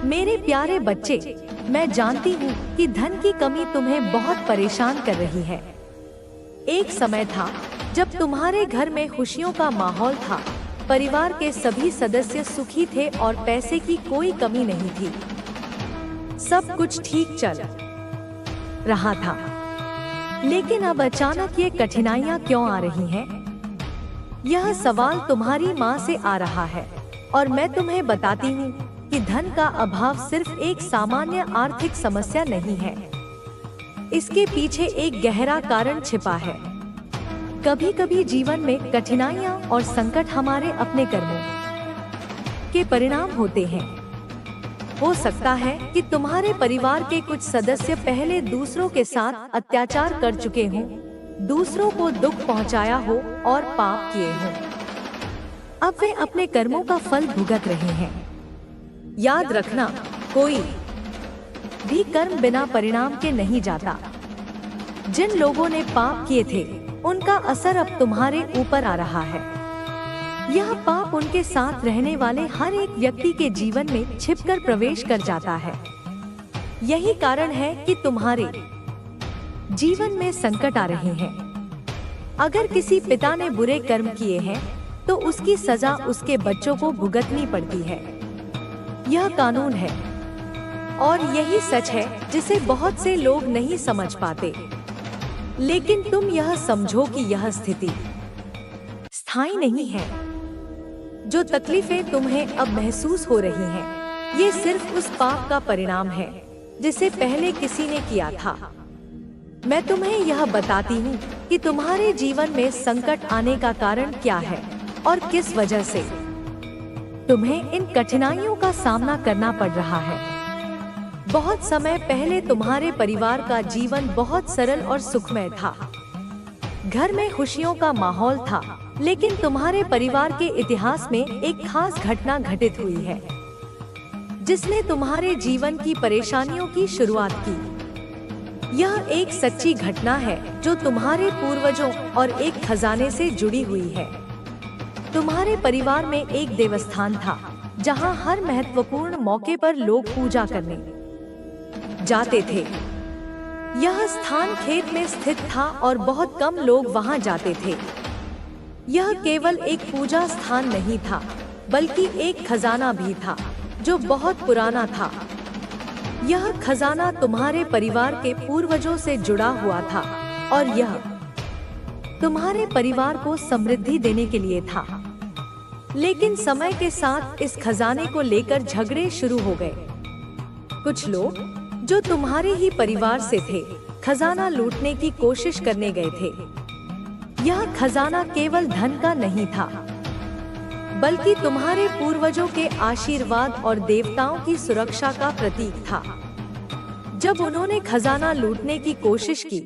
मेरे प्यारे बच्चे, मैं जानती हूँ कि धन की कमी तुम्हें बहुत परेशान कर रही है। एक समय था जब तुम्हारे घर में खुशियों का माहौल था, परिवार के सभी सदस्य सुखी थे और पैसे की कोई कमी नहीं थी। सब कुछ ठीक चल रहा था। लेकिन अब अचानक ये कठिनाइयाँ क्यों आ रही हैं? यह सवाल तुम्हारी माँ से आ रहा है और मैं तुम्हें बताती हूँ कि धन का अभाव सिर्फ एक सामान्य आर्थिक समस्या नहीं है। इसके पीछे एक गहरा कारण छिपा है। कभी कभी जीवन में कठिनाइयाँ और संकट हमारे अपने कर्मों के परिणाम होते हैं। हो सकता है कि तुम्हारे परिवार के कुछ सदस्य पहले दूसरों के साथ अत्याचार कर चुके हों, दूसरों को दुख पहुंचाया हो और पाप किए हों। अब वे अपने कर्मों का फल भुगत रहे हैं। याद रखना, कोई भी कर्म बिना परिणाम के नहीं जाता। जिन लोगों ने पाप किए थे, उनका असर अब तुम्हारे ऊपर आ रहा है। यह पाप उनके साथ रहने वाले हर एक व्यक्ति के जीवन में छिपकर प्रवेश कर जाता है। यही कारण है कि तुम्हारे जीवन में संकट आ रहे हैं। अगर किसी पिता ने बुरे कर्म किए हैं, तो उसकी सजा उसके बच्चों को भुगतनी पड़ती है। यह कानून है और यही सच है जिसे बहुत से लोग नहीं समझ पाते। लेकिन तुम यह समझो कि यह स्थिति स्थायी नहीं है। जो तकलीफें तुम्हें अब महसूस हो रही हैं, ये सिर्फ उस पाप का परिणाम है जिसे पहले किसी ने किया था। मैं तुम्हें यह बताती हूँ कि तुम्हारे जीवन में संकट आने का कारण क्या है और किस वजह से तुम्हें इन कठिनाइयों का सामना करना पड़ रहा है। बहुत समय पहले तुम्हारे परिवार का जीवन बहुत सरल और सुखमय था। घर में खुशियों का माहौल था, लेकिन तुम्हारे परिवार के इतिहास में एक खास घटना घटित हुई है जिसने तुम्हारे जीवन की परेशानियों की शुरुआत की। यह एक सच्ची घटना है जो तुम्हारे पूर्वजों और एक खजाने से जुड़ी हुई है। तुम्हारे परिवार में एक देवस्थान था जहां हर महत्वपूर्ण मौके पर लोग पूजा करने जाते थे। यह स्थान खेत में स्थित था और बहुत कम लोग वहां जाते थे। यह केवल एक पूजा स्थान नहीं था, बल्कि एक खजाना भी था जो बहुत पुराना था। यह खजाना तुम्हारे परिवार के पूर्वजों से जुड़ा हुआ था और यह तुम्हारे परिवार को समृद्धि देने के लिए था। लेकिन समय के साथ इस खजाने को लेकर झगड़े शुरू हो गए। कुछ लोग जो तुम्हारे ही परिवार से थे, खजाना लूटने की कोशिश करने गए थे। यह खजाना केवल धन का नहीं था, बल्कि तुम्हारे पूर्वजों के आशीर्वाद और देवताओं की सुरक्षा का प्रतीक था। जब उन्होंने खजाना लूटने की कोशिश की,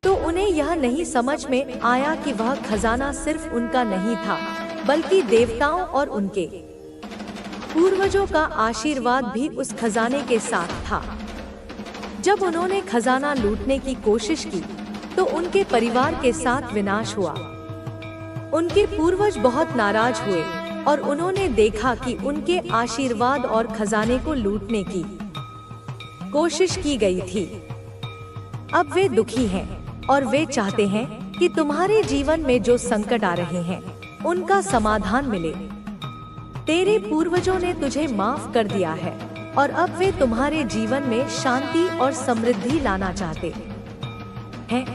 तो उन्हें यह नहीं समझ में आया कि वह खजाना सिर्फ उनका नहीं था, बल्कि देवताओं और उनके पूर्वजों का आशीर्वाद भी उस खजाने के साथ था। जब उन्होंने खजाना लूटने की कोशिश की, तो उनके परिवार के साथ विनाश हुआ। उनके पूर्वज बहुत नाराज हुए और उन्होंने देखा कि उनके आशीर्वाद और खजाने को लूटने की कोशिश की गई थी। अब वे दुखी हैं और वे चाहते हैं कि तुम्हारे जीवन में जो संकट आ रहे हैं, उनका समाधान मिले। तेरे पूर्वजों ने तुझे माफ कर दिया है और अब वे तुम्हारे जीवन में शांति और समृद्धि लाना चाहते हैं।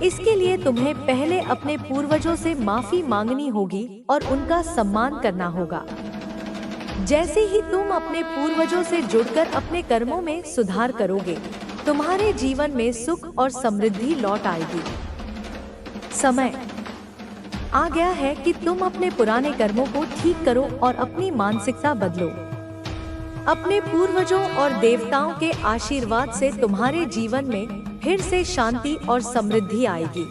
इसके लिए तुम्हें पहले अपने पूर्वजों से माफी मांगनी होगी और उनका सम्मान करना होगा। जैसे ही तुम अपने पूर्वजों से जुड़कर अपने कर्मों में सुधार करोगे, तुम्हारे जीवन में सुख और समृद्धि लौट आएगी। समय आ गया है कि तुम अपने पुराने कर्मों को ठीक करो और अपनी मानसिकता बदलो। अपने पूर्वजों और देवताओं के आशीर्वाद से तुम्हारे जीवन में फिर से शांति और समृद्धि आएगी।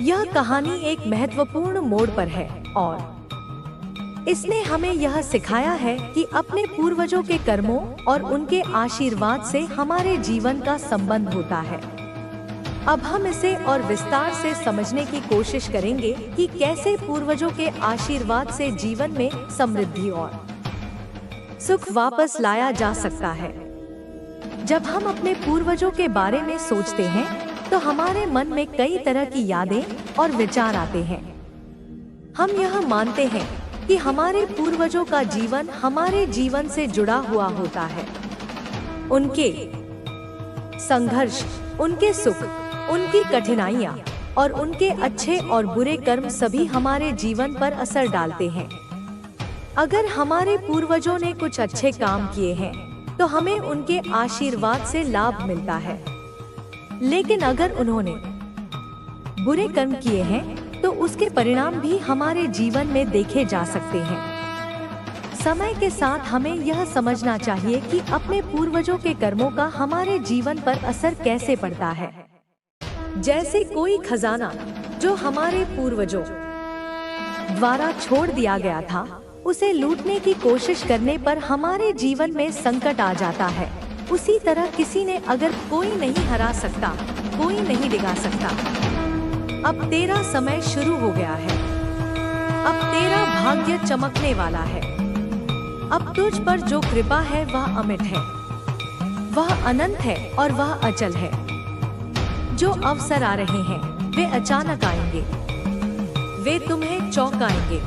यह कहानी एक महत्वपूर्ण मोड़ पर है और इसने हमें यह सिखाया है कि अपने पूर्वजों के कर्मों और उनके आशीर्वाद से हमारे जीवन का संबंध होता है। अब हम इसे और विस्तार से समझने की कोशिश करेंगे कि कैसे पूर्वजों के आशीर्वाद से जीवन में समृद्धि और सुख वापस लाया जा सकता है। जब हम अपने पूर्वजों के बारे में सोचते हैं तो हमारे मन में कई तरह की यादें और विचार आते हैं। हम यह मानते हैं कि हमारे पूर्वजों का जीवन हमारे जीवन से जुड़ा हुआ होता है। उनके संघर्ष, उनके सुख, उनकी कठिनाइयाँ और उनके अच्छे और बुरे कर्म सभी हमारे जीवन पर असर डालते हैं। अगर हमारे पूर्वजों ने कुछ अच्छे काम किए हैं तो हमें उनके आशीर्वाद से लाभ मिलता है, लेकिन अगर उन्होंने बुरे कर्म किए हैं तो उसके परिणाम भी हमारे जीवन में देखे जा सकते हैं। समय के साथ हमें यह समझना चाहिए कि अपने पूर्वजों के कर्मों का हमारे जीवन पर असर कैसे पड़ता है। जैसे कोई खजाना जो हमारे पूर्वजों द्वारा छोड़ दिया गया था, उसे लूटने की कोशिश करने पर हमारे जीवन में संकट आ जाता है। उसी तरह किसी ने अगर कोई नहीं हरा सकता, कोई नहीं डिगा सकता। अब तेरा समय शुरू हो गया है। अब तेरा भाग्य चमकने वाला है। अब तुझ पर जो कृपा है वह अमिट है, वह अनंत है और वह अचल है। जो अवसर आ रहे हैं वे अचानक आएंगे, वे तुम्हें चौंकाएंगे।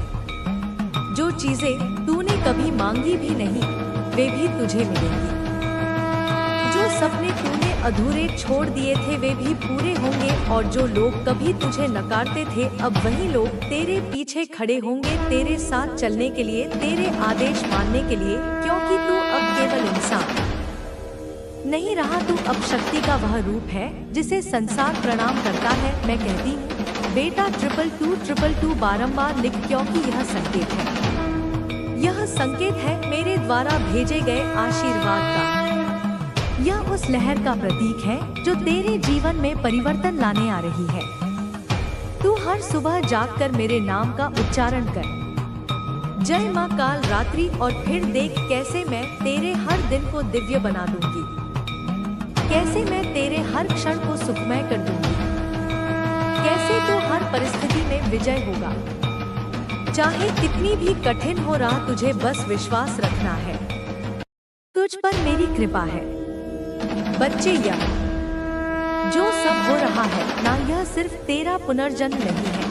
जो चीजें तूने कभी मांगी भी नहीं, वे भी तुझे मिलेंगी। जो सपने तूने अधूरे छोड़ दिए थे वे भी पूरे होंगे, और जो लोग कभी तुझे नकारते थे अब वही लोग तेरे पीछे खड़े होंगे, तेरे साथ चलने के लिए, तेरे आदेश मानने के लिए, क्योंकि तू अब केवल इंसान नहीं रहा, तू अब शक्ति का वह रूप है जिसे संसार प्रणाम करता है। मैं कहती हूँ बेटा 222 बारंबार लिख, क्योंकि यह संकेत है, यह संकेत है मेरे द्वारा भेजे गए आशीर्वाद का। यह उस लहर का प्रतीक है जो तेरे जीवन में परिवर्तन लाने आ रही है। तू हर सुबह जागकर मेरे नाम का उच्चारण कर, जय माँ काल रात्रि, और फिर देख कैसे मैं तेरे हर दिन को दिव्य बना दूंगी, कैसे मैं तेरे हर क्षण को सुखमय कर दूंगी, कैसे तू हर परिस्थिति में विजय होगा। चाहे कितनी भी कठिन हो राह, तुझे बस विश्वास रखना है। तुझ पर मेरी कृपा है। बच्चे, यह जो सब हो रहा है ना, यह सिर्फ तेरा पुनर्जन्म नहीं है,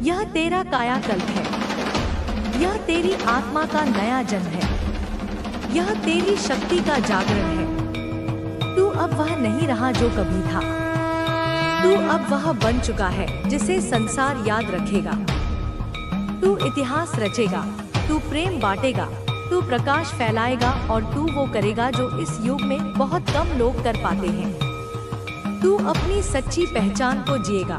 यह तेरा कायाकल्प है, यह तेरी आत्मा का नया जन्म है, यह तेरी शक्ति का जागरण है। तू अब वह नहीं रहा जो कभी था, तू अब वह बन चुका है जिसे संसार याद रखेगा। तू इतिहास रचेगा, तू प्रेम बांटेगा, तू प्रकाश फैलाएगा, और तू वो करेगा जो इस युग में बहुत कम लोग कर पाते हैं। तू अपनी सच्ची पहचान को जिएगा।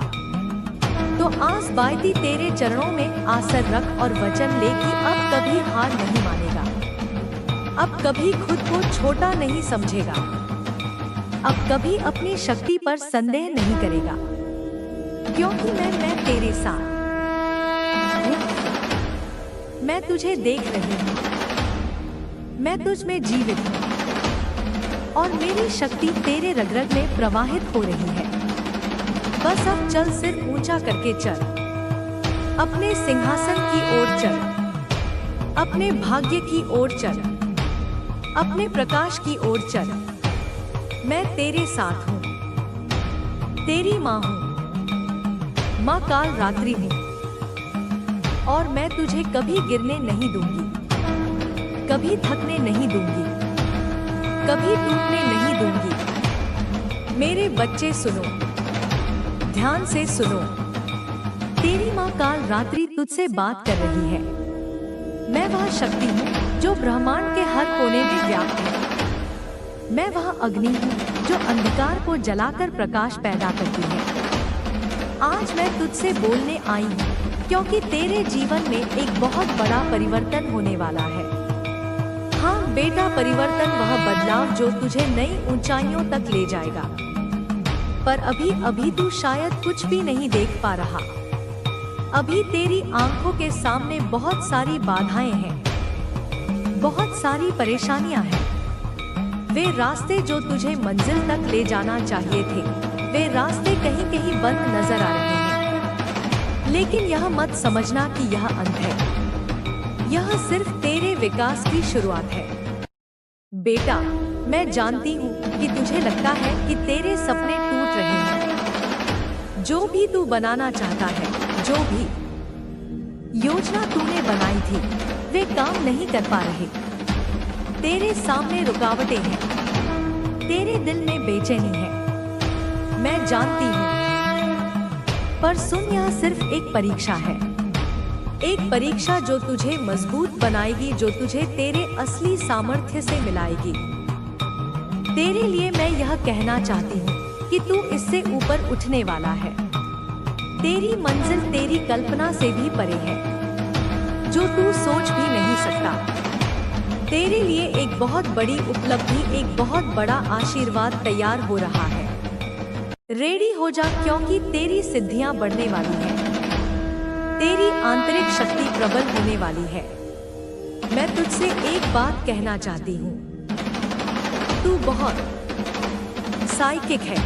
तो आस बायती तेरे चरणों में आसर रख और वचन ले कि अब कभी हार नहीं मानेगा, अब कभी खुद को छोटा नहीं समझेगा, अब कभी अपनी शक्ति पर संदेह नहीं करेगा, क्योंकि मैं तेरे साथ हूँ। मैं तुझे देख रही हूँ, मैं तुझ में जीवित हूँ, और मेरी शक्ति तेरे रग-रग में प्रवाहित हो रही है। बस अब चल, सिर ऊंचा करके चल, अपने सिंहासन की ओर चल, अपने भाग्य की ओर चल, अपने प्रकाश की ओर चल। मैं तेरे साथ हूँ, तेरी माँ हूँ, माँ काल रात्रि हूँ, और मैं तुझे कभी गिरने नहीं दूंगी, कभी थकने नहीं दूंगी, कभी टूटने नहीं दूंगी। मेरे बच्चे सुनो, ध्यान से सुनो, तेरी माँ काल रात्रि तुझसे बात कर रही है। मैं वह शक्ति हूँ जो ब्रह्मांड के हर कोने में व्याप्त है। मैं वह अग्नि हूँ जो अंधकार को जलाकर प्रकाश पैदा करती है। आज मैं तुझसे बोलने आई हूँ क्योंकि तेरे जीवन में एक बहुत बड़ा परिवर्तन होने वाला है। हाँ बेटा, परिवर्तन वह बदलाव जो तुझे नई ऊंचाइयों तक ले जाएगा। पर अभी तू शायद कुछ भी नहीं देख पा रहा। अभी तेरी आंखों के सामने बहुत सारी बाधाएं हैं, बहुत सारी परेशानियां हैं। वे रास्ते जो तुझे मंजिल तक ले जाना चाहिए थे, वे रास्ते कहीं कहीं बंद नजर आ रहे हैं। लेकिन यह मत समझना कि यह अंत है। यह सिर्फ तेरे विकास की शुरुआत है। बेटा, मैं जानती हूँ कि तुझे लगता है कि तेरे सपने टूट रहे हैं। जो भी तू बनाना चाहता है, जो भी योजना तूने बनाई थी, वे काम नहीं कर पा रहे। तेरे सामने रुकावटें हैं, तेरे दिल में बेचैनी है, मैं जानती हूँ। पर सुन, यह सिर्फ एक परीक्षा है, एक परीक्षा जो तुझे मजबूत बनाएगी, जो तुझे तेरे असली सामर्थ्य से मिलाएगी। तेरे लिए मैं यह कहना चाहती हूँ कि तू इससे ऊपर उठने वाला है। तेरी मंजिल तेरी कल्पना से भी परे है, जो तू सोच भी नहीं सकता। तेरे लिए एक बहुत बड़ी उपलब्धि, एक बहुत बड़ा आशीर्वाद तैयार हो रहा है। रेडी हो जा, क्योंकि तेरी सिद्धियां बढ़ने वाली हैं। तेरी आंतरिक शक्ति प्रबल होने वाली है। मैं तुझसे एक बात कहना चाहती हूँ, तू बहुत साइकिक है।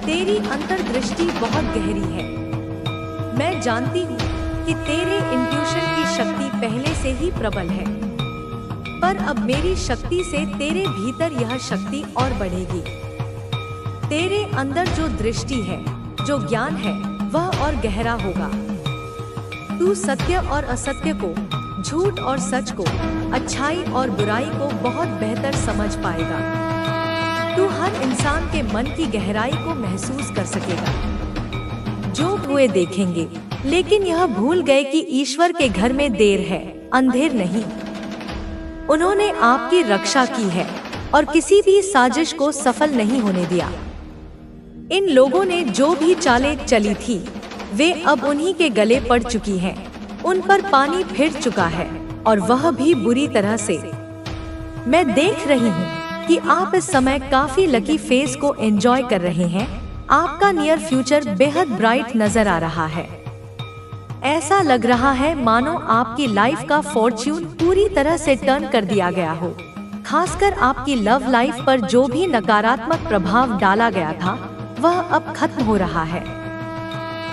तेरी अंतर्दृष्टि बहुत गहरी है। मैं जानती हूँ कि तेरे इंट्यूशन की शक्ति पहले से ही प्रबल है, पर अब मेरी शक्ति से तेरे भीतर यह शक्ति और बढ़ेगी। तेरे अंदर जो दृष्टि है, जो ज्ञान है, वह और गहरा होगा। तू सत्य और असत्य को, झूठ और सच को, अच्छाई और बुराई को बहुत बेहतर समझ पाएगा। तू हर इंसान के मन की गहराई को महसूस कर सकेगा। जो हुए देखेंगे, लेकिन यह भूल गए कि ईश्वर के घर में देर है, अंधेर नहीं। उन्होंने आपकी रक्षा की है और किसी भी साजिश को सफल नहीं होने दिया। इन लोगों ने जो भी चालें चली थी, वे अब उन्हीं के गले पड़ चुकी हैं। उन पर पानी फिर चुका है, और वह भी बुरी तरह से। मैं देख रही हूँ कि आप इस समय काफी लकी फेज को एंजॉय कर रहे हैं। आपका नियर फ्यूचर बेहद ब्राइट नजर आ रहा है। ऐसा लग रहा है मानो आपकी लाइफ का फॉर्च्यून पूरी तरह से टर्न कर दिया गया हो। खासकर आपकी लव लाइफ पर जो भी नकारात्मक प्रभाव डाला गया था, वह अब खत्म हो रहा है।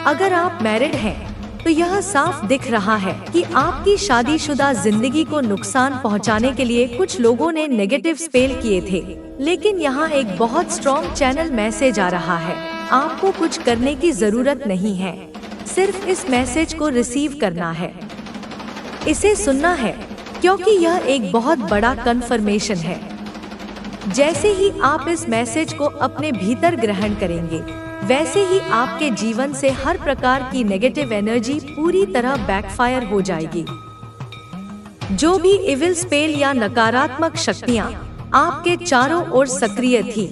अगर आप मैरिड हैं, तो यह साफ दिख रहा है कि आपकी शादीशुदा जिंदगी को नुकसान पहुंचाने के लिए कुछ लोगों ने नेगेटिव स्पेल किए थे। लेकिन यहाँ एक बहुत स्ट्रॉन्ग चैनल मैसेज आ रहा है। आपको कुछ करने की जरूरत नहीं है, सिर्फ इस मैसेज को रिसीव करना है, इसे सुनना है, क्योंकि यह एक बहुत बड़ा कंफर्मेशन है। जैसे ही आप इस मैसेज को अपने भीतर ग्रहण करेंगे, वैसे ही आपके जीवन से हर प्रकार की नेगेटिव एनर्जी पूरी तरह बैकफायर हो जाएगी। जो भी इविल स्पेल या नकारात्मक शक्तियां आपके चारों ओर सक्रिय थी,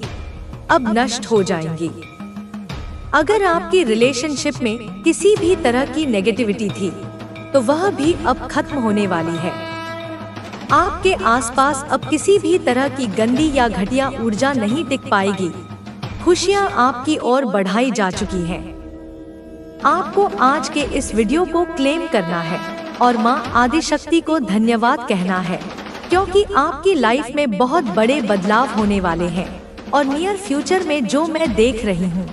अब नष्ट हो जाएंगी। अगर आपकी रिलेशनशिप में किसी भी तरह की नेगेटिविटी थी, तो वह भी अब खत्म होने वाली है। आपके आसपास अब किसी भी तरह की गंदी या घटिया ऊर्जा नहीं टिक पाएगी। खुशियां आपकी ओर बढ़ाई जा चुकी हैं। आपको आज के इस वीडियो को क्लेम करना है और मां आदिशक्ति को धन्यवाद कहना है, क्योंकि आपकी लाइफ में बहुत बड़े बदलाव होने वाले हैं। और नियर फ्यूचर में जो मैं देख रही हूँ,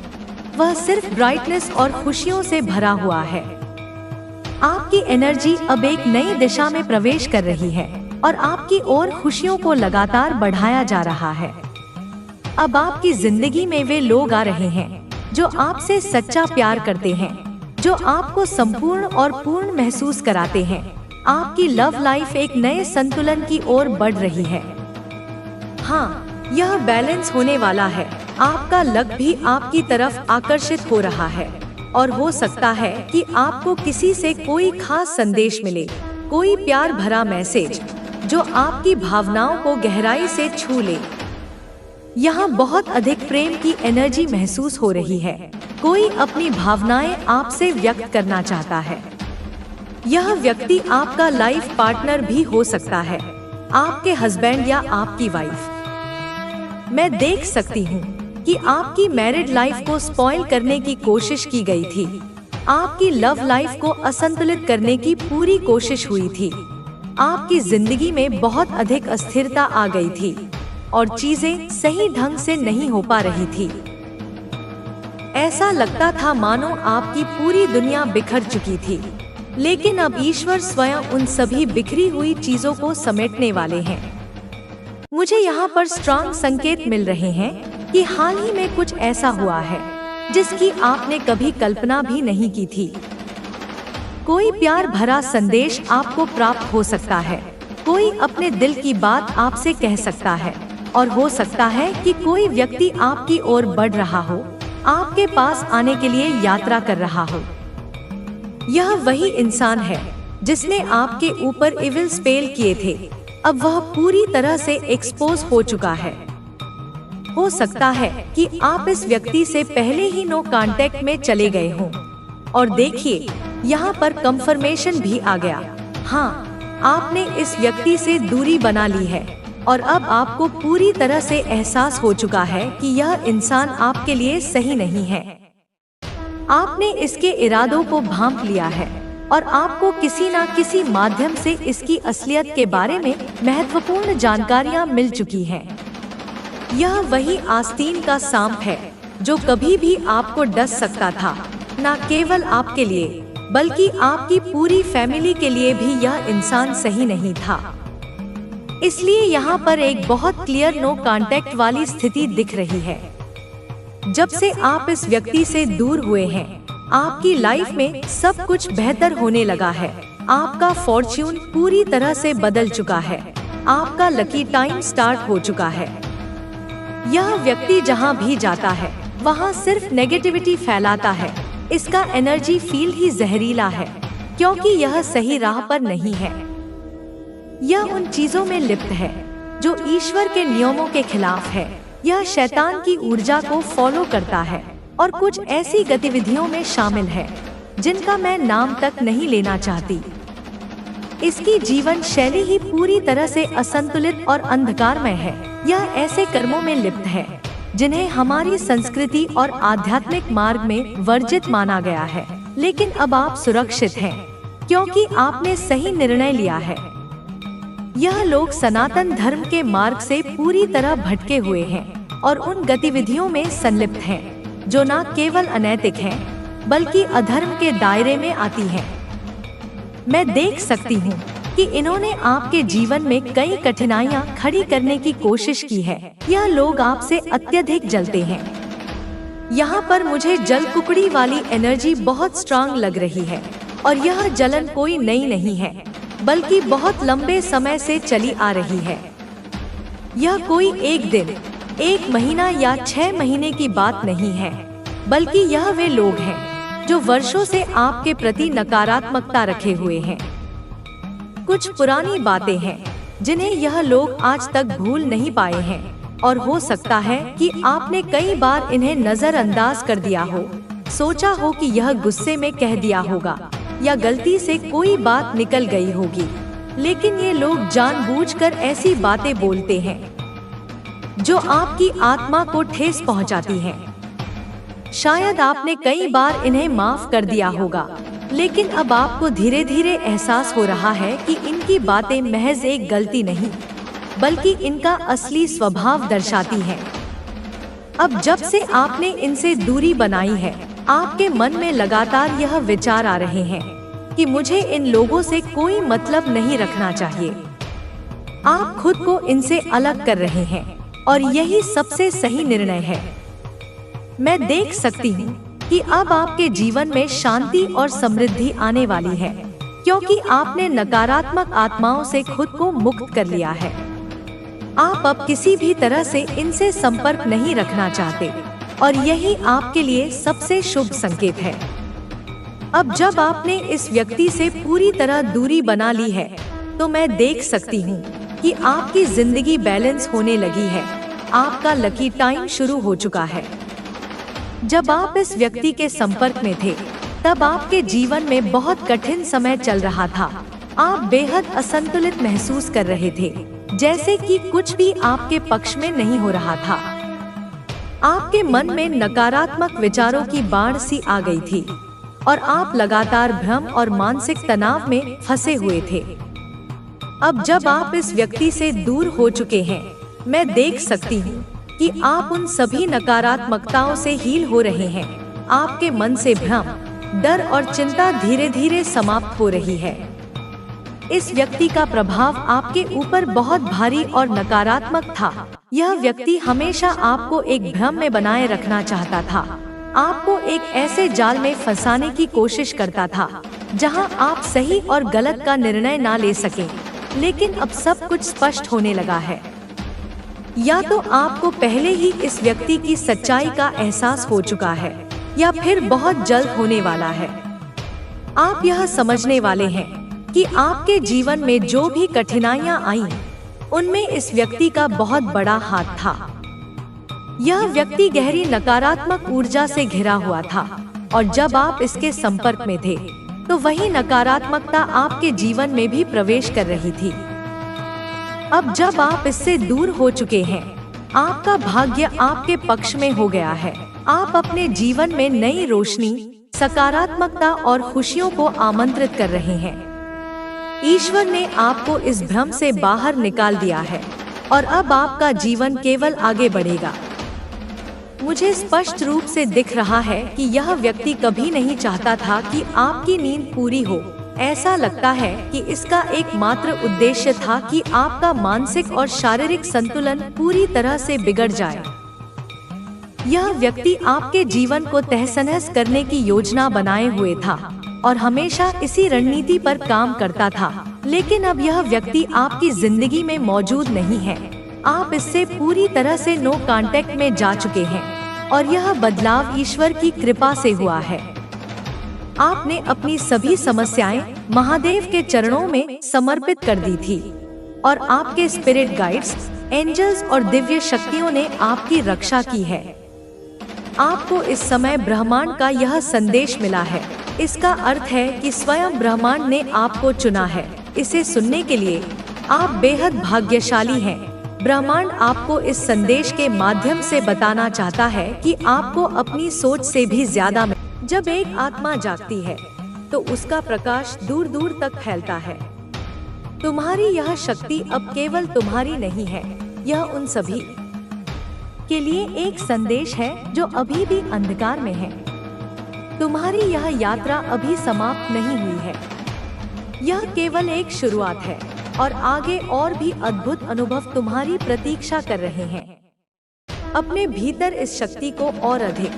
वह सिर्फ ब्राइटनेस और खुशियों से भरा हुआ है। आपकी एनर्जी अब एक नई दिशा में प्रवेश कर रही है और आपकी ओर खुशियों को लगातार बढ़ाया जा रहा है। अब आपकी जिंदगी में वे लोग आ रहे हैं जो आपसे सच्चा प्यार करते हैं, जो आपको संपूर्ण और पूर्ण महसूस कराते हैं। आपकी लव लाइफ एक नए संतुलन की ओर बढ़ रही है। हाँ, यह बैलेंस होने वाला है। आपका लक भी आपकी तरफ आकर्षित हो रहा है, और हो सकता है कि आपको किसी से कोई खास संदेश मिले, कोई प्यार भरा मैसेज जो आपकी भावनाओं को गहराई से छू ले। यहाँ बहुत अधिक प्रेम की एनर्जी महसूस हो रही है। कोई अपनी भावनाएं आपसे व्यक्त करना चाहता है। यह व्यक्ति आपका लाइफ पार्टनर भी हो सकता है, आपके हस्बैंड या आपकी वाइफ। मैं देख सकती हूँ कि आपकी मैरिड लाइफ को स्पॉइल करने की कोशिश की गई थी। आपकी लव लाइफ को असंतुलित करने की पूरी कोशिश हुई थी। आपकी जिंदगी में बहुत अधिक अस्थिरता आ गई थी और चीजें सही ढंग से नहीं हो पा रही थी। ऐसा लगता था मानो आपकी पूरी दुनिया बिखर चुकी थी। लेकिन अब ईश्वर स्वयं उन सभी बिखरी हुई चीजों को समेटने वाले हैं। मुझे यहाँ पर स्ट्रांग संकेत मिल रहे हैं कि हाल ही में कुछ ऐसा हुआ है जिसकी आपने कभी कल्पना भी नहीं की थी। कोई प्यार भरा संदेश आपको प्राप्त हो सकता है, कोई अपने दिल की बात आपसे कह सकता है, और हो सकता है कि कोई व्यक्ति आपकी ओर बढ़ रहा हो, आपके पास आने के लिए यात्रा कर रहा हो। यह वही इंसान है जिसने आपके ऊपर इविल स्पेल किए थे। अब वह पूरी तरह से एक्सपोज हो चुका है। हो सकता है कि आप इस व्यक्ति से पहले ही नो कांटेक्ट में चले गए हों। और देखिए, यहाँ पर कंफर्मेशन भी आ गया। हाँ, आपने इस व्यक्ति से दूरी बना ली है और अब आपको पूरी तरह से एहसास हो चुका है कि यह इंसान आपके लिए सही नहीं है। आपने इसके इरादों को भांप लिया है और आपको किसी न किसी माध्यम से इसकी असलियत के बारे में महत्वपूर्ण जानकारियां मिल चुकी हैं। यह वही आस्तीन का सांप है जो कभी भी आपको डस सकता था। न केवल आपके लिए बल्कि आपकी पूरी फैमिली के लिए भी यह इंसान सही नहीं था। इसलिए यहाँ पर एक बहुत क्लियर नो कांटेक्ट वाली स्थिति दिख रही है। जब से आप इस व्यक्ति से दूर हुए हैं, आपकी लाइफ में सब कुछ बेहतर होने लगा है। आपका फॉर्च्यून पूरी तरह से बदल चुका है। आपका लकी टाइम स्टार्ट हो चुका है। यह व्यक्ति जहाँ भी जाता है वहाँ सिर्फ नेगेटिविटी फैलाता है। इसका एनर्जी फील्ड ही जहरीला है क्योंकि यह सही राह पर नहीं है। यह उन चीजों में लिप्त है जो ईश्वर के नियमों के खिलाफ है। यह शैतान की ऊर्जा को फॉलो करता है और कुछ ऐसी गतिविधियों में शामिल है जिनका मैं नाम तक नहीं लेना चाहती। इसकी जीवन शैली ही पूरी तरह से असंतुलित और अंधकारमय है। यह ऐसे कर्मों में लिप्त है जिन्हें हमारी संस्कृति और आध्यात्मिक मार्ग में वर्जित माना गया है। लेकिन अब आप सुरक्षित हैं क्योंकि आपने सही निर्णय लिया है। यह लोग सनातन धर्म के मार्ग से पूरी तरह भटके हुए हैं और उन गतिविधियों में संलिप्त हैं जो न केवल अनैतिक हैं बल्कि अधर्म के दायरे में आती हैं। मैं देख सकती हूँ कि इन्होंने आपके जीवन में कई कठिनाइयाँ खड़ी करने की कोशिश की है। यह लोग आपसे अत्यधिक जलते हैं। यहाँ पर मुझे जल कुकड़ी वाली एनर्जी बहुत स्ट्रांग लग रही है और यह जलन कोई नई नहीं है बल्कि बहुत लंबे समय से चली आ रही है। यह कोई एक दिन, एक महीना या 6 महीने की बात नहीं है बल्कि यह वे लोग हैं जो वर्षों से आपके प्रति नकारात्मकता रखे हुए हैं। कुछ पुरानी बातें हैं जिन्हें यह लोग आज तक भूल नहीं पाए हैं और हो सकता है कि आपने कई बार इन्हें नजरअंदाज कर दिया हो, सोचा हो कि यह गुस्से में कह दिया होगा या गलती से कोई बात निकल गई होगी। लेकिन ये लोग जानबूझकर ऐसी बातें बोलते हैं जो आपकी आत्मा को ठेस पहुंचाती हैं। शायद आपने कई बार इन्हें माफ कर दिया होगा, लेकिन अब आपको धीरे धीरे एहसास हो रहा है कि इनकी बातें महज एक गलती नहीं बल्कि इनका असली स्वभाव दर्शाती हैं। अब जब से आपने इनसे दूरी बनाई है, आपके मन में लगातार यह विचार आ रहे हैं कि मुझे इन लोगों से कोई मतलब नहीं रखना चाहिए। आप खुद को इनसे अलग कर रहे हैं और यही सबसे सही निर्णय है। मैं देख सकती हूँ कि अब आपके जीवन में शांति और समृद्धि आने वाली है क्योंकि आपने नकारात्मक आत्माओं से खुद को मुक्त कर लिया है। आप अब किसी भी तरह से इनसे संपर्क नहीं रखना चाहते और यही आपके लिए सबसे शुभ संकेत है। अब जब आपने इस व्यक्ति से पूरी तरह दूरी बना ली है तो मैं देख सकती हूँ कि आपकी जिंदगी बैलेंस होने लगी है। आपका लकी टाइम शुरू हो चुका है। जब आप इस व्यक्ति के संपर्क में थे तब आपके जीवन में बहुत कठिन समय चल रहा था। आप बेहद असंतुलित महसूस कर रहे थे, जैसे कि कुछ भी आपके पक्ष में नहीं हो रहा था। आपके मन में नकारात्मक विचारों की बाढ़ सी आ गई थी और आप लगातार भ्रम और मानसिक तनाव में फंसे हुए थे। अब जब आप इस व्यक्ति से दूर हो चुके हैं, मैं देख सकती हूँ कि आप उन सभी नकारात्मकताओं से हील हो रहे हैं। आपके मन से भ्रम, डर और चिंता धीरे धीरे समाप्त हो रही है। इस व्यक्ति का प्रभाव आपके ऊपर बहुत भारी और नकारात्मक था। यह व्यक्ति हमेशा आपको एक भ्रम में बनाए रखना चाहता था। आपको एक ऐसे जाल में फंसाने की कोशिश करता था जहां आप सही और गलत का निर्णय ना ले सकें। लेकिन अब सब कुछ स्पष्ट होने लगा है। या तो आपको पहले ही इस व्यक्ति की सच्चाई का एहसास हो चुका है या फिर बहुत जल्द होने वाला है। आप यह समझने वाले हैं कि आपके जीवन में जो भी कठिनाइयां आईं, उनमें इस व्यक्ति का बहुत बड़ा हाथ था। यह व्यक्ति गहरी नकारात्मक ऊर्जा से घिरा हुआ था और जब आप इसके संपर्क में थे तो वही नकारात्मकता आपके जीवन में भी प्रवेश कर रही थी। अब जब आप इससे दूर हो चुके हैं, आपका भाग्य आपके पक्ष में हो गया है। आप अपने जीवन में नई रोशनी, सकारात्मकता और खुशियों को आमंत्रित कर रहे हैं। ईश्वर ने आपको इस भ्रम से बाहर निकाल दिया है और अब आपका जीवन केवल आगे बढ़ेगा। मुझे स्पष्ट रूप से दिख रहा है कि यह व्यक्ति कभी नहीं चाहता था कि आपकी नींद पूरी हो। ऐसा लगता है कि इसका एकमात्र उद्देश्य था कि आपका मानसिक और शारीरिक संतुलन पूरी तरह से बिगड़ जाए। यह व्यक्ति आपके जीवन को तहस-नहस करने की योजना बनाए हुए था और हमेशा इसी रणनीति पर काम करता था। लेकिन अब यह व्यक्ति आपकी जिंदगी में मौजूद नहीं है। आप इससे पूरी तरह से नो कांटेक्ट में जा चुके हैं और यह बदलाव ईश्वर की कृपा से हुआ है। आपने अपनी सभी समस्याएं महादेव के चरणों में समर्पित कर दी थी और आपके स्पिरिट गाइड्स, एंजल्स और दिव्य शक्तियों ने आपकी रक्षा की है। आपको इस समय ब्रह्मांड का यह संदेश मिला है। इसका अर्थ है कि स्वयं ब्रह्मांड ने आपको चुना है। इसे सुनने के लिए आप बेहद भाग्यशाली हैं। ब्रह्मांड आपको इस संदेश के माध्यम से बताना चाहता है कि आपको अपनी सोच से भी ज्यादा जब एक आत्मा जागती है तो उसका प्रकाश दूर दूर तक फैलता है। तुम्हारी यह शक्ति अब केवल तुम्हारी नहीं है, यह उन सभी के लिए एक संदेश है जो अभी भी अंधकार में है। तुम्हारी यह यात्रा अभी समाप्त नहीं हुई है, यह केवल एक शुरुआत है और आगे और भी अद्भुत अनुभव तुम्हारी प्रतीक्षा कर रहे हैं। अपने भीतर इस शक्ति को और अधिक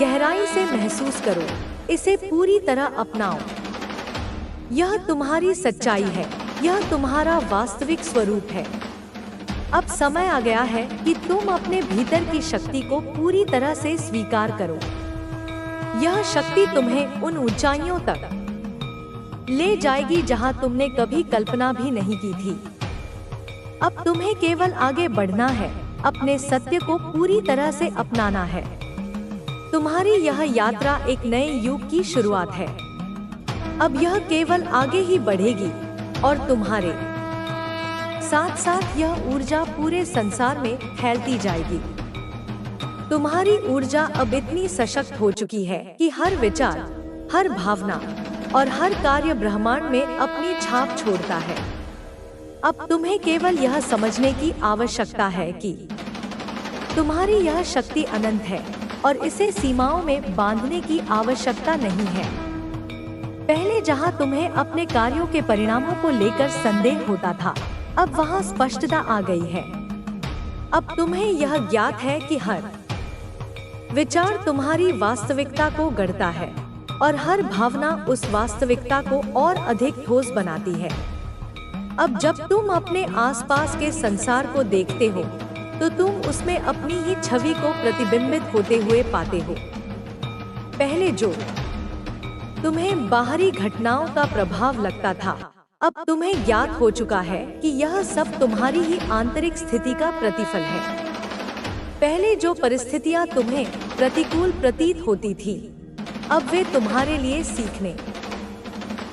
गहराई से महसूस करो, इसे पूरी तरह अपनाओ। यह तुम्हारी सच्चाई है, यह तुम्हारा वास्तविक स्वरूप है। अब समय आ गया है कि तुम अपने भीतर की शक्ति को पूरी तरह से स्वीकार करो। यह शक्ति तुम्हें उन ऊंचाइयों तक ले जाएगी जहां तुमने कभी कल्पना भी नहीं की थी। अब तुम्हें केवल आगे बढ़ना है, अपने सत्य को पूरी तरह से अपनाना है। तुम्हारी यह यात्रा एक नए युग की शुरुआत है। अब यह केवल आगे ही बढ़ेगी और तुम्हारे साथ साथ यह ऊर्जा पूरे संसार में फैलती जाएगी। तुम्हारी ऊर्जा अब इतनी सशक्त हो चुकी है कि हर विचार, हर भावना और हर कार्य ब्रह्मांड में अपनी छाप छोड़ता है। अब तुम्हें केवल यह समझने की आवश्यकता है कि तुम्हारी यह शक्ति अनंत है और इसे सीमाओं में बांधने की आवश्यकता नहीं है। पहले जहां तुम्हें अपने कार्यों के परिणामों को लेकर संदेह होता था, अब वहां स्पष्टता आ गई है। अब तुम्हें यह ज्ञात है कि हर विचार तुम्हारी वास्तविकता को गढ़ता है और हर भावना उस वास्तविकता को और अधिक ठोस बनाती है। अब जब तुम अपने आसपास के संसार को देखते हो तो तुम उसमें अपनी ही छवि को प्रतिबिंबित होते हुए पाते हो। पहले जो तुम्हें बाहरी घटनाओं का प्रभाव लगता था, अब तुम्हें ज्ञात हो चुका है कि यह सब तुम्हारी ही आंतरिक स्थिति का प्रतिफल है। पहले जो परिस्थितियां तुम्हें प्रतिकूल प्रतीत होती थी, अब वे तुम्हारे लिए सीखने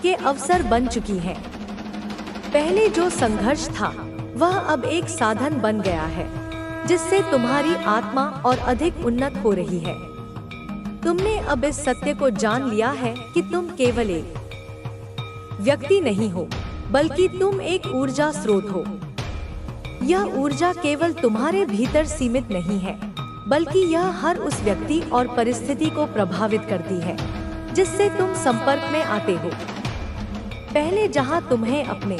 के अवसर बन चुकी हैं। पहले जो संघर्ष था, वह अब एक साधन बन गया है जिससे तुम्हारी आत्मा और अधिक उन्नत हो रही है। तुमने अब इस सत्य को जान लिया है कि तुम केवल एक व्यक्ति नहीं हो, बल्कि तुम एक ऊर्जा स्रोत हो। यह ऊर्जा केवल तुम्हारे भीतर सीमित नहीं है, बल्कि यह हर उस व्यक्ति और परिस्थिति को प्रभावित करती है जिससे तुम संपर्क में आते हो। पहले जहां तुम्हें अपने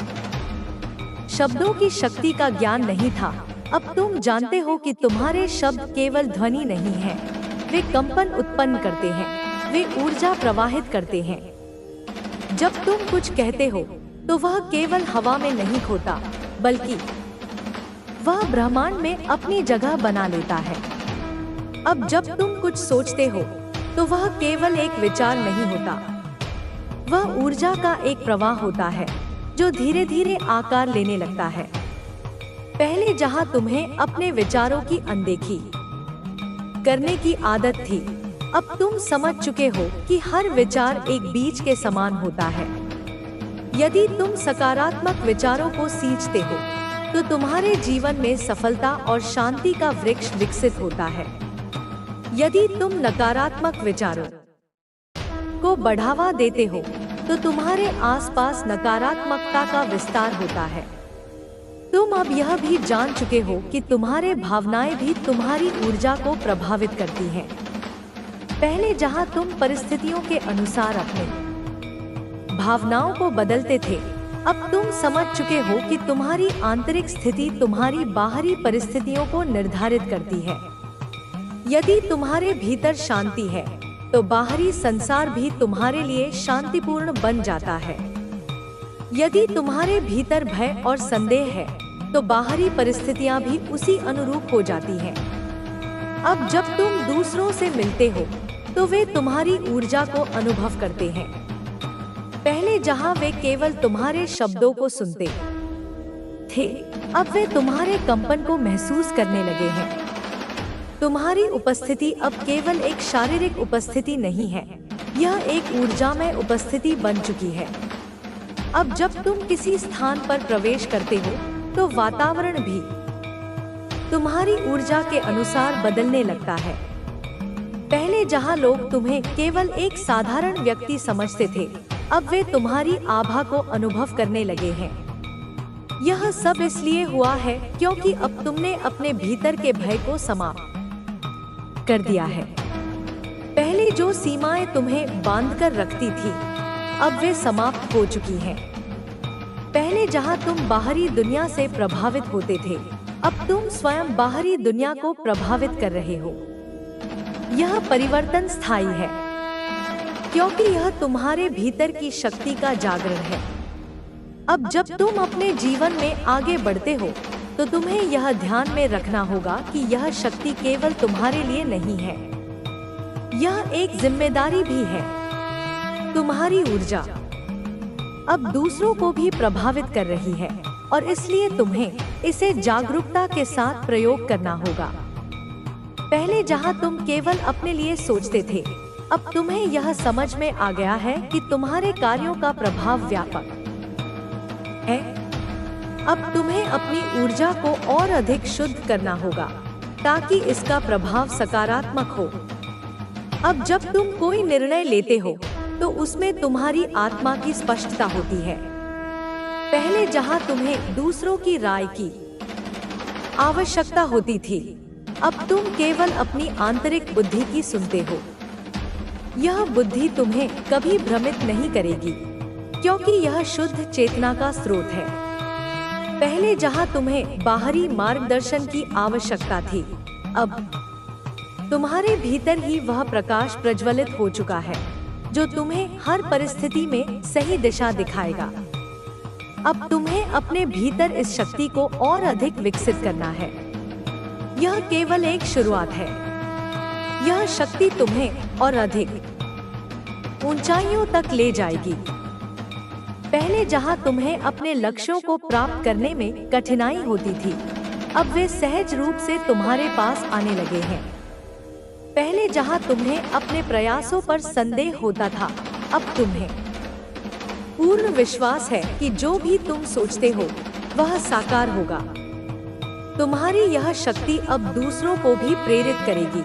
शब्दों की शक्ति का ज्ञान नहीं था, अब तुम जानते हो कि तुम्हारे शब्द केवल ध्वनि नहीं है, वे कंपन उत्पन्न करते हैं, वे ऊर्जा प्रवाहित करते हैं। जब तुम कुछ कहते हो तो वह केवल हवा में नहीं खोता, बल्कि वह ब्रह्मांड में अपनी जगह बना लेता है। अब जब तुम कुछ सोचते हो तो वह केवल एक विचार नहीं होता, वह ऊर्जा का एक प्रवाह होता है जो धीरे धीरे आकार लेने लगता है। पहले जहां तुम्हें अपने विचारों की अनदेखी करने की आदत थी, अब तुम समझ चुके हो कि हर विचार एक बीज के समान होता है। यदि तुम सकारात्मक विचारों को सींचते हो तो तुम्हारे जीवन में सफलता और शांति का वृक्ष विकसित होता है। यदि तुम नकारात्मक विचारों को बढ़ावा देते हो तो तुम्हारे आसपास नकारात्मकता का विस्तार होता है। तुम अब यह भी जान चुके हो कि तुम्हारे भावनाएं भी तुम्हारी ऊर्जा को प्रभावित करती हैं। पहले जहां तुम परिस्थितियों के अनुसार अपने भावनाओं को बदलते थे, अब तुम समझ चुके हो कि तुम्हारी आंतरिक स्थिति तुम्हारी बाहरी परिस्थितियों को निर्धारित करती है। यदि तुम्हारे भीतर शांति है तो बाहरी संसार भी तुम्हारे लिए शांतिपूर्ण बन जाता है। यदि तुम्हारे भीतर भय और संदेह है तो बाहरी परिस्थितियां भी उसी अनुरूप हो जाती हैं। अब जब तुम दूसरों से मिलते हो तो वे तुम्हारी ऊर्जा को अनुभव करते हैं। पहले जहां वे केवल तुम्हारे शब्दों को सुनते थे, अब वे तुम्हारे कंपन को महसूस करने लगे हैं। तुम्हारी उपस्थिति अब केवल एक शारीरिक उपस्थिति नहीं है, यह एक ऊर्जामय उपस्थिति बन चुकी है। अब जब तुम किसी स्थान पर प्रवेश करते हो तो वातावरण भी तुम्हारी ऊर्जा के अनुसार बदलने लगता है। पहले जहां लोग तुम्हें केवल एक साधारण व्यक्ति समझते थे, अब वे तुम्हारी आभा को अनुभव करने लगे हैं। यह सब इसलिए हुआ है क्योंकि अब तुमने अपने भीतर के भय को समाप्त कर दिया है। पहले जो सीमाएं तुम्हें बांधकर रखती थी, अब वे समाप्त हो चुकी हैं। पहले जहां तुम बाहरी दुनिया से प्रभावित होते थे, अब तुम स्वयं बाहरी दुनिया को प्रभावित कर रहे हो। यह परिवर्तन स्थायी है क्योंकि यह तुम्हारे भीतर की शक्ति का जागरण है। अब जब तुम अपने जीवन में आगे बढ़ते हो तो तुम्हें यह ध्यान में रखना होगा कि यह शक्ति केवल तुम्हारे लिए नहीं है, यह एक जिम्मेदारी भी है। तुम्हारी ऊर्जा अब दूसरों को भी प्रभावित कर रही है और इसलिए तुम्हें इसे जागरूकता के साथ प्रयोग करना होगा। पहले जहां तुम केवल अपने लिए सोचते थे, अब तुम्हें यह समझ में आ गया है कि तुम्हारे कार्यों का प्रभाव व्यापक है। अब तुम्हें अपनी ऊर्जा को और अधिक शुद्ध करना होगा ताकि इसका प्रभाव सकारात्मक हो। अब जब तुम कोई निर्णय लेते हो तो उसमें तुम्हारी आत्मा की स्पष्टता होती है। पहले जहां तुम्हें दूसरों की राय की आवश्यकता होती थी, अब तुम केवल अपनी आंतरिक बुद्धि की सुनते हो। यह बुद्धि तुम्हें कभी भ्रमित नहीं करेगी क्योंकि यह शुद्ध चेतना का स्रोत है। पहले जहां तुम्हें बाहरी मार्गदर्शन की आवश्यकता थी, अब तुम्हारे भीतर ही वह प्रकाश प्रज्वलित हो चुका है जो तुम्हें हर परिस्थिति में सही दिशा दिखाएगा। अब तुम्हें अपने भीतर इस शक्ति को और अधिक विकसित करना है। यह केवल एक शुरुआत है। यह शक्ति तुम्हें और अधिक ऊंचाइयों तक ले जाएगी। पहले जहां तुम्हें अपने लक्ष्यों को प्राप्त करने में कठिनाई होती थी, अब वे सहज रूप से तुम्हारे पास आने लगे हैं। पहले जहां तुम्हें अपने प्रयासों पर संदेह होता था, अब तुम्हें पूर्ण विश्वास है कि जो भी तुम सोचते हो वह साकार होगा। तुम्हारी यह शक्ति अब दूसरों को भी प्रेरित करेगी।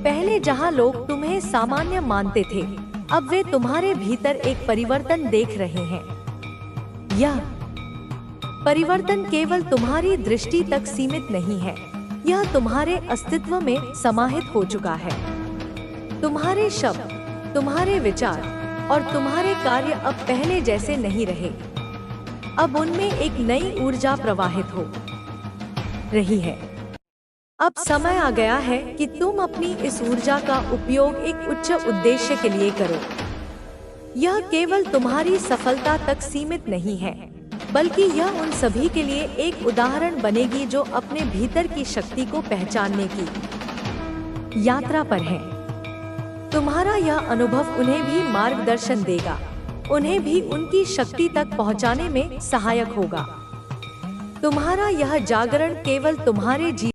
पहले जहां लोग तुम्हें सामान्य मानते थे, अब वे तुम्हारे भीतर एक परिवर्तन देख रहे हैं। यह परिवर्तन केवल तुम्हारी दृष्टि तक सीमित नहीं है, यह तुम्हारे अस्तित्व में समाहित हो चुका है। तुम्हारे शब्द, तुम्हारे विचार और तुम्हारे कार्य अब पहले जैसे नहीं रहे। अब उनमें एक नई ऊर्जा प्रवाहित हो रही है। अब समय आ गया है कि तुम अपनी इस ऊर्जा का उपयोग एक उच्च उद्देश्य के लिए करो। यह केवल तुम्हारी सफलता तक सीमित नहीं है, बल्कि यह उन सभी के लिए एक उदाहरण बनेगी जो अपने भीतर की शक्ति को पहचानने की यात्रा पर हैं। तुम्हारा यह अनुभव उन्हें भी मार्गदर्शन देगा, उन्हें भी उनकी शक्ति तक पहुंचाने में सहायक होगा। तुम्हारा यह जागरण केवल तुम्हारे